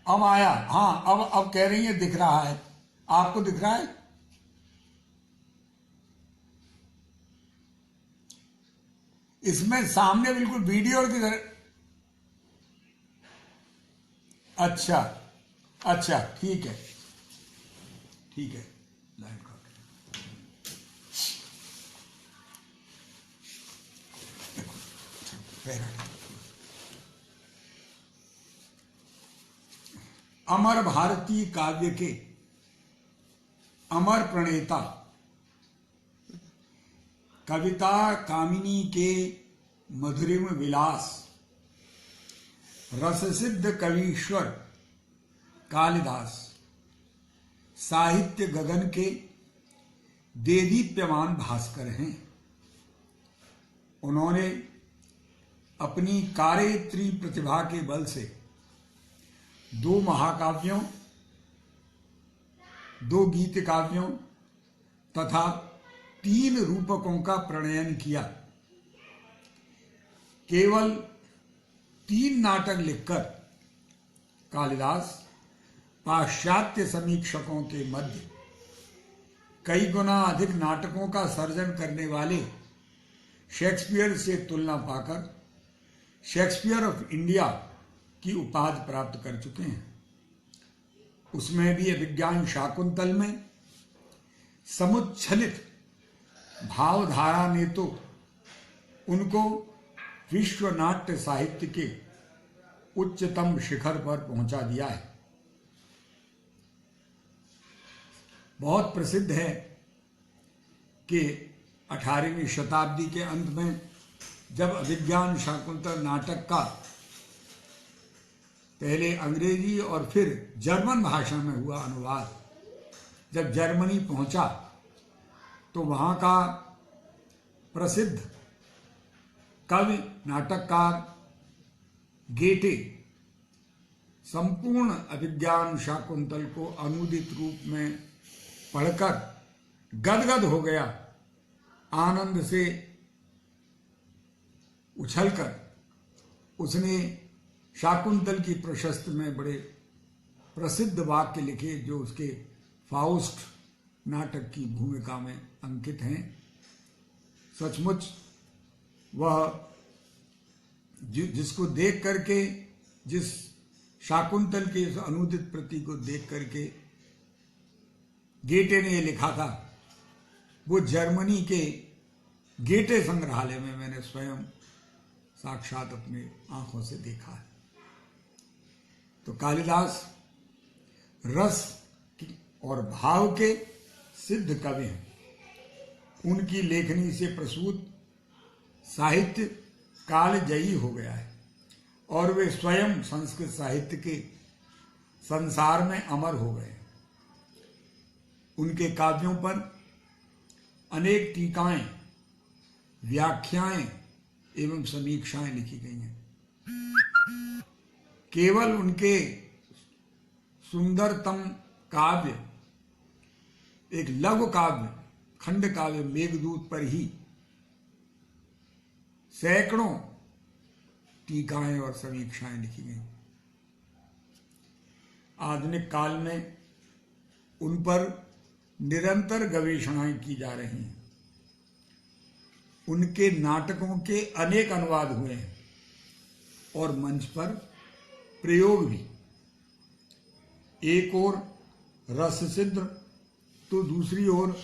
अब आया, हाँ अब कह रही है दिख रहा है, आपको दिख रहा है? इसमें सामने बिल्कुल वीडियो की तरह। अच्छा अच्छा, ठीक है ठीक है, लाइट का अमर भारतीय काव्य के अमर प्रणेता, कविता कामिनी के मधुरिम विलास, रससिद्ध कवीश्वर कालिदास साहित्य गगन के देदीप्यमान भास्कर हैं। उन्होंने अपनी कार्यत्री प्रतिभा के बल से 2 महाकाव्यों, 2 गीत काव्यों तथा 3 रूपकों का प्रणयन किया। केवल 3 नाटक लिखकर कालिदास पाश्चात्य समीक्षकों के मध्य कई गुना अधिक नाटकों का सर्जन करने वाले शेक्सपियर से तुलना पाकर शेक्सपियर ऑफ इंडिया की उपाधि प्राप्त कर चुके हैं। उसमें भी अभिज्ञान शाकुंतल में समुच्छलित भावधारा ने तो उनको विश्व नाट्य साहित्य के उच्चतम शिखर पर पहुंचा दिया है। बहुत प्रसिद्ध है कि 18वीं शताब्दी के अंत में जब अभिज्ञान शाकुंतल नाटक का पहले अंग्रेजी और फिर जर्मन भाषा में हुआ अनुवाद जब जर्मनी पहुंचा तो वहां का प्रसिद्ध कवि नाटककार गेटे संपूर्ण अभिज्ञान शाकुंतल को अनुदित रूप में पढ़कर गदगद हो गया। आनंद से उछलकर उसने शाकुंतल की प्रशस्ति में बड़े प्रसिद्ध वाक्य लिखे जो उसके फाउस्ट नाटक की भूमिका में अंकित हैं। सचमुच वह जिसको देख करके, जिस शाकुंतल के इस अनुदित प्रति को देख करके गेटे ने ये लिखा था, वो जर्मनी के गेटे संग्रहालय में मैंने स्वयं साक्षात अपने आंखों से देखा है। तो कालिदास रस और भाव के सिद्ध कवि हैं। उनकी लेखनी से प्रसूत साहित्य कालजयी हो गया है और वे स्वयं संस्कृत साहित्य के संसार में अमर हो गए। उनके काव्यों पर अनेक टीकाएं, व्याख्याएं एवं समीक्षाएं लिखी गई हैं। केवल उनके सुंदरतम काव्य, एक लघु काव्य, खंड काव्य मेघदूत पर ही सैकड़ों टीकाएं और समीक्षाएं लिखी गई। आधुनिक काल में उन पर निरंतर गवेषणाएं की जा रही हैं। उनके नाटकों के अनेक अनुवाद हुए हैं और मंच पर प्रयोग भी। एक ओर रस सिद्ध तो दूसरी ओर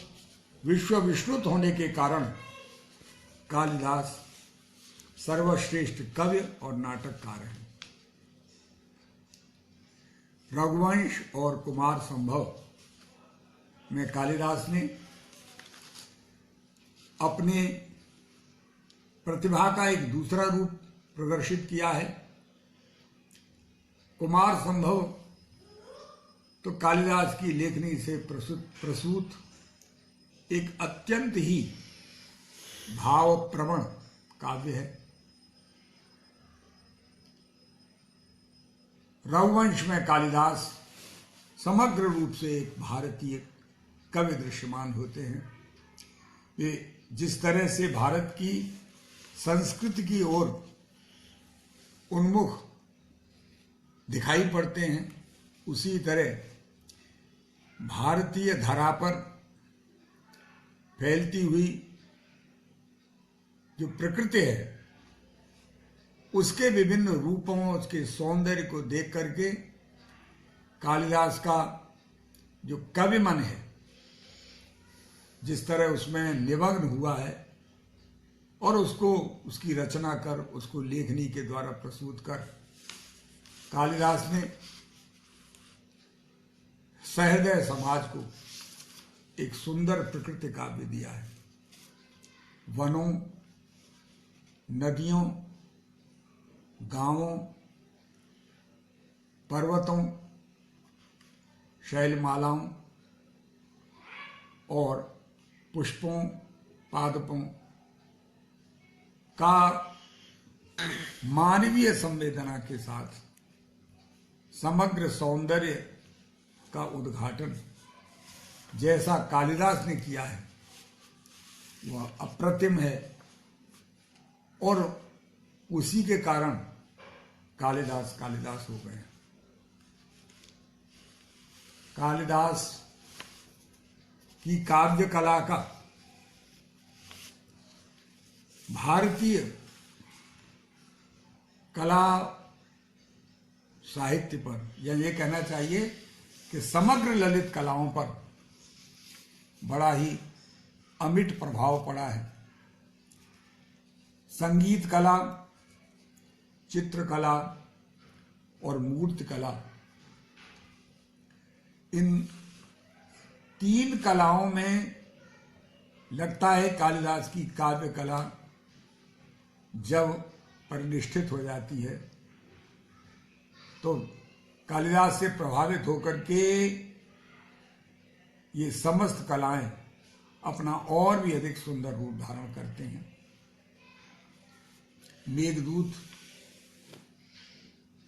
विश्व विश्रुत होने के कारण कालिदास सर्वश्रेष्ठ कवि और नाटककार हैं। रघुवंश और कुमार संभव में कालिदास ने अपने प्रतिभा का एक दूसरा रूप प्रदर्शित किया है। कुमार संभव तो कालिदास की लेखनी से प्रसूत एक अत्यंत ही भावप्रवण काव्य है। रघुवंश में कालिदास समग्र रूप से एक भारतीय कवि दृश्यमान होते हैं। वे जिस तरह से भारत की संस्कृति की ओर उन्मुख दिखाई पड़ते हैं, उसी तरह भारतीय धरा पर फैलती हुई जो प्रकृति है उसके विभिन्न रूपों, उसके सौंदर्य को देख करके कालिदास का जो कवि मन है जिस तरह उसमें निमग्न हुआ है और उसको उसकी रचना कर, उसको लेखनी के द्वारा प्रस्तुत कर कालिदास ने सहृदय समाज को एक सुंदर प्रकृति काव्य दिया है। वनों, नदियों, गांवों, पर्वतों, शैलमालाओं और पुष्पों, पादपों का मानवीय संवेदना के साथ समग्र सौंदर्य का उद्घाटन जैसा कालिदास ने किया है वह अप्रतिम है और उसी के कारण कालिदास कालिदास हो गए। कालिदास की काव्य कला का भारतीय कला साहित्य पर, या ये कहना चाहिए कि समग्र ललित कलाओं पर बड़ा ही अमिट प्रभाव पड़ा है। संगीत कला, चित्रकला और मूर्ति कला, इन तीन कलाओं में लगता है कालिदास की काव्य कला जब परिनिष्ठित हो जाती है तो कालिदास से प्रभावित होकर के ये समस्त कलाएं अपना और भी अधिक सुंदर रूप धारण करते हैं। मेघदूत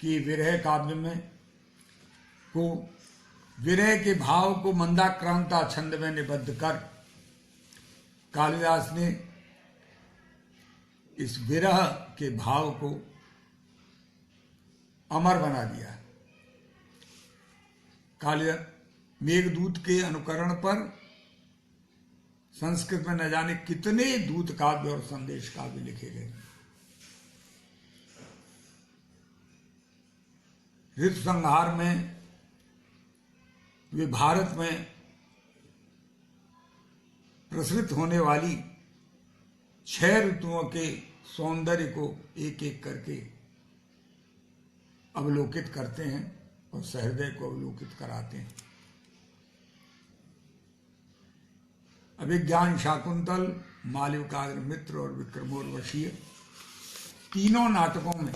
के विरह काव्य में को विरह के भाव को मंदाक्रांता छंद में निबद्ध कर कालिदास ने इस विरह के भाव को अमर बना दिया। कालिदास मेघदूत के अनुकरण पर संस्कृत में न जाने कितने दूत काव्य और संदेश काव्य लिखे गए। ऋतु संहार में वे भारत में प्रसृत होने वाली 6 ऋतुओं के सौंदर्य को एक एक करके अवलोकित करते हैं और सहृदय को अवलोकित कराते हैं। अभिज्ञान शाकुंतल, मालविकाग्र मित्र और विक्रमोर्वशीय तीनों नाटकों में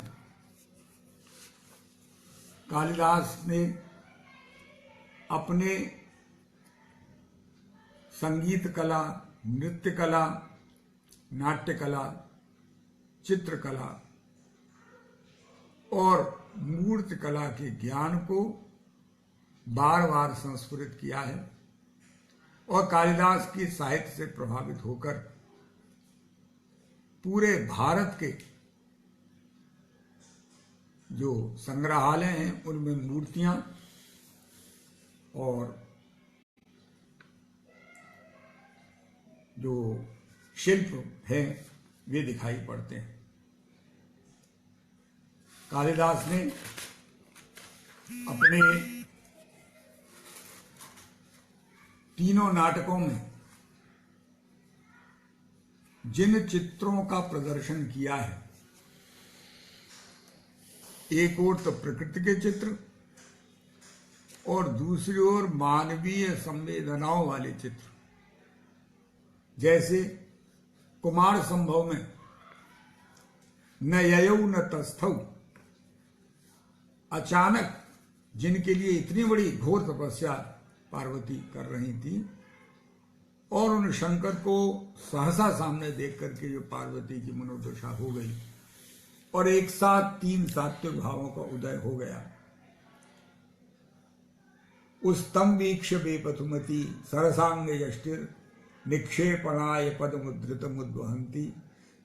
कालिदास ने अपने संगीत कला, नृत्य कला, नाट्य कला, चित्रकला और मूर्ति कला के ज्ञान को बार बार संस्फुरित किया है और कालिदास की साहित्य से प्रभावित होकर पूरे भारत के जो संग्रहालय हैं उनमें मूर्तियां और जो शिल्प हैं वे दिखाई पड़ते हैं। कालिदास ने अपने तीनों नाटकों में जिन चित्रों का प्रदर्शन किया है, एक ओर तो प्रकृति के चित्र और दूसरी ओर मानवीय संवेदनाओं वाले चित्र, जैसे कुमार संभव में न ययौ न तस्थौ, अचानक जिनके लिए इतनी बड़ी घोर तपस्या पार्वती कर रही थी और उन शंकर को सहसा सामने देख करके जो पार्वती की मनोदशा हो गई और एक साथ 3 सात्विक भावों का उदय हो गया। उस तम वीक्ष बेपथुमती सरसांग यष्टिर निक्षेपणाय पदमुद्रित मुद्वहंती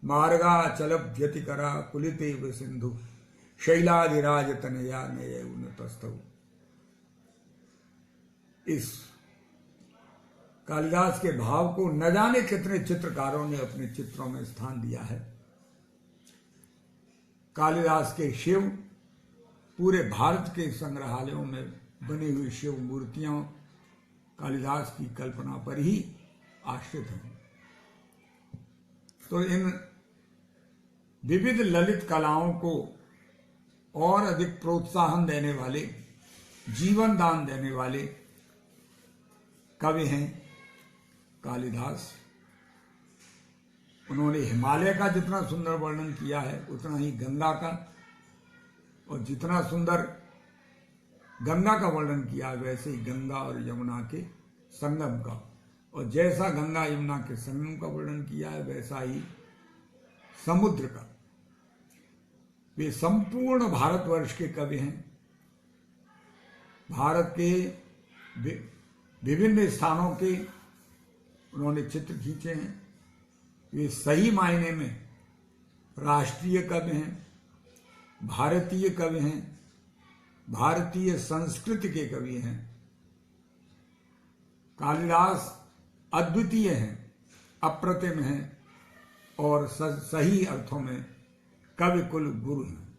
मार्गा चल व्यतिकरा कुलिते सिंधु शैलाधिराज तनया नय उन्नतस्थौ। इस कालिदास के भाव को न जाने कितने चित्रकारों ने अपने चित्रों में स्थान दिया है। कालिदास के शिव पूरे भारत के संग्रहालयों में बनी हुई शिव मूर्तियां कालिदास की कल्पना पर ही आश्रित हैं। तो इन विविध ललित कलाओं को और अधिक प्रोत्साहन देने वाले, जीवन दान देने वाले कवि हैं कालिदास। उन्होंने हिमालय का जितना सुंदर वर्णन किया है उतना ही गंगा का, और जितना सुंदर गंगा का वर्णन किया है वैसे ही गंगा और यमुना के संगम का, और जैसा गंगा यमुना के संगम का वर्णन किया है वैसा ही समुद्र का। वे संपूर्ण भारतवर्ष के कवि हैं। भारत के विभिन्न स्थानों के उन्होंने चित्र खींचे हैं। वे सही मायने में राष्ट्रीय कवि हैं, भारतीय कवि हैं, भारतीय संस्कृति के कवि हैं। कालिदास अद्वितीय हैं, अप्रतिम हैं और सही अर्थों में कवि कुल गुरु हैं।